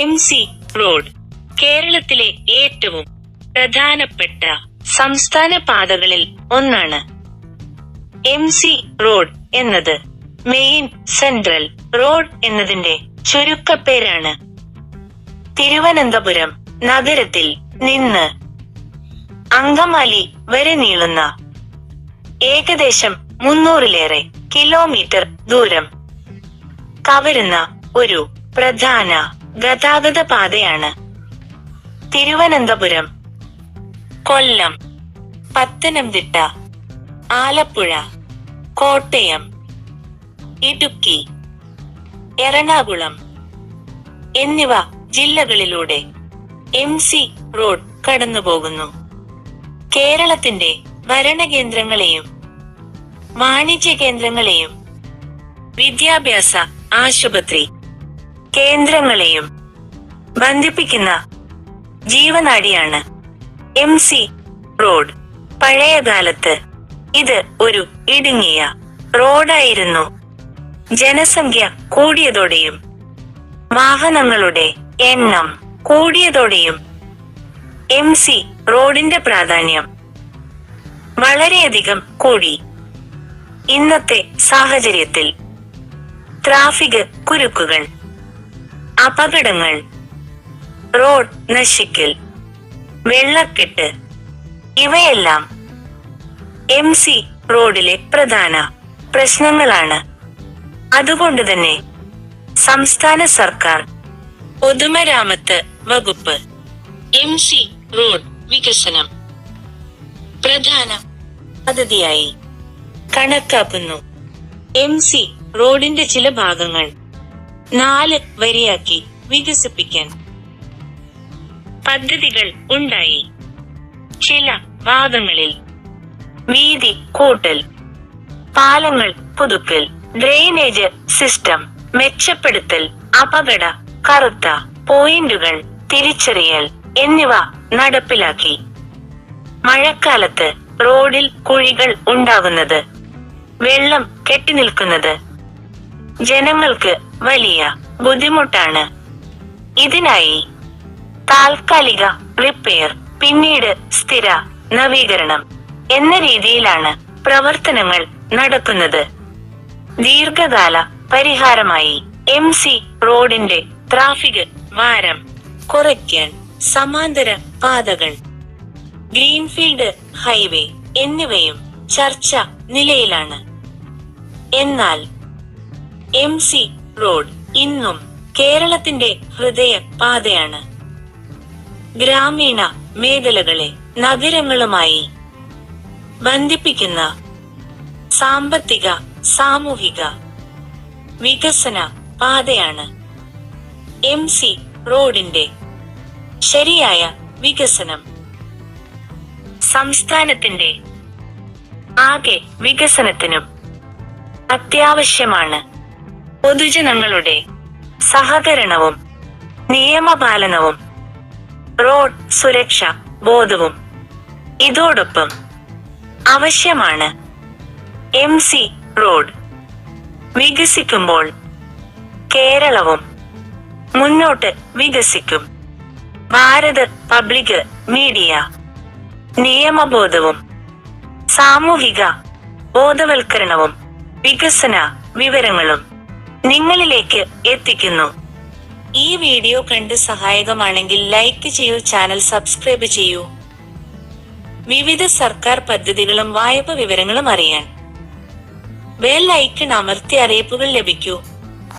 MC road കേരളത്തിലെ ഏറ്റവും പ്രധാനപ്പെട്ട സംസ്ഥാന പാതകളിൽ ഒന്നാണ്. MC റോഡ് എന്നത് മെയിൻ സെൻട്രൽ റോഡ് എന്നതിന്റെ ചുരുക്കപ്പേരാണ്. തിരുവനന്തപുരം നഗരത്തിൽ നിന്ന് അങ്കമാലി വരെ നീളുന്ന ഏകദേശം 300-ലേറെ കിലോമീറ്റർ ദൂരം കവരുന്ന ഒരു പ്രധാന ഗതാഗത പാതയാണ്. തിരുവനന്തപുരം, കൊല്ലം, പത്തനംതിട്ട, ആലപ്പുഴ, കോട്ടയം, ഇടുക്കി, എറണാകുളം എന്നിവ ജില്ലകളിലൂടെ MC റോഡ് കടന്നുപോകുന്നു. കേരളത്തിന്റെ ഭരണകേന്ദ്രങ്ങളെയും വാണിജ്യ കേന്ദ്രങ്ങളെയും വിദ്യാഭ്യാസ ആശുപത്രി കേന്ദ്രങ്ങളെയും ബന്ധിപ്പിക്കുന്ന ജീവനാഡിയാണ് MC റോഡ്. പഴയകാലത്ത് ഇത് ഒരു ഇടുങ്ങിയ റോഡായിരുന്നു. ജനസംഖ്യ കൂടിയതോടെയും വാഹനങ്ങളുടെ എണ്ണം കൂടിയതോടെയും MC റോഡിന്റെ പ്രാധാന്യം വളരെയധികം കൂടി. ഇന്നത്തെ സാഹചര്യത്തിൽ ട്രാഫിക് കുരുക്കുകൾ, അപകടങ്ങൾ, റോഡ് നശിക്കൽ, വെള്ളക്കെട്ട് ഇവയെല്ലാം MC റോഡിലെ പ്രധാന പ്രശ്നങ്ങളാണ്. അതുകൊണ്ടുതന്നെ സംസ്ഥാന സർക്കാർ പൊതുമരാമത്ത് വകുപ്പ് MC റോഡ് വികസനം പ്രധാന പദ്ധതിയായി കണക്കാക്കുന്നു. MC റോഡിന്റെ ചില ഭാഗങ്ങൾ 4 വരിയാക്കി വികസിപ്പിക്കാൻ പദ്ധതികൾ ഉണ്ടായി. ചില ഭാഗങ്ങളിൽ വീതി കൂട്ടൽ, പാലങ്ങൾ പുതുക്കൽ, ഡ്രെയിനേജ് സിസ്റ്റം മെച്ചപ്പെടുത്തൽ, അപകട കറുത്ത പോയിന്റുകൾ തിരിച്ചറിയൽ എന്നിവ നടപ്പിലാക്കി. മഴക്കാലത്ത് റോഡിൽ കുഴികൾ ഉണ്ടാകുന്നത്, വെള്ളം കെട്ടിനിൽക്കുന്നത് ജനങ്ങൾക്ക് വലിയ ബുദ്ധിമുട്ടാണ്. ഇതിനായി താൽക്കാലിക റിപ്പയർ, പിന്നീട് സ്ഥിര നവീകരണം എന്ന രീതിയിലാണ് പ്രവർത്തനങ്ങൾ നടക്കുന്നത്. ദീർഘകാല പരിഹാരമായി MC റോഡിന്റെ ട്രാഫിക് ഭാരം കുറയ്ക്കാൻ സമാന്തര പാതകൾ, ഗ്രീൻഫീൽഡ് ഹൈവേ എന്നിവയും ചർച്ച നിലയിലാണ്. എന്നാൽ MC റോഡ് ഇന്നും കേരളത്തിന്റെ ഹൃദയ പാതയാണ്. ഗ്രാമീണ മേഖലകളെ നഗരങ്ങളുമായി ബന്ധിപ്പിക്കുന്ന സാമ്പത്തിക സാമൂഹിക വികസന പാതയാണ്. MC റോഡിന്റെ ശരിയായ വികസനം സംസ്ഥാനത്തിന്റെ ആകെ വികസനത്തിനും അത്യാവശ്യമാണ്. പൊതുജനങ്ങളുടെ സഹകരണവും നിയമപാലനവും റോഡ് സുരക്ഷ ബോധവും ഇതോടൊപ്പം ആവശ്യമാണ്. MC റോഡ് വികസിക്കുമ്പോൾ കേരളവും മുന്നോട്ട് വികസിക്കും. ഭാരത് പബ്ലിക് മീഡിയ നിയമബോധവും സാമൂഹിക ബോധവൽക്കരണവും വികസന വിവരങ്ങളും നിങ്ങളിലേക്ക് എത്തിക്കുന്നു. ഈ വീഡിയോ കണ്ട് സഹായകമാണെങ്കിൽ ലൈക്ക് ചെയ്യൂ, ചാനൽ സബ്സ്ക്രൈബ് ചെയ്യൂ. വിവിധ സർക്കാർ പദ്ധതികളും വായ്പ വിവരങ്ങളും അറിയാൻ ബെൽ ഐക്കൺ അമർത്തി അറിയിപ്പുകൾ ലഭിക്കൂ.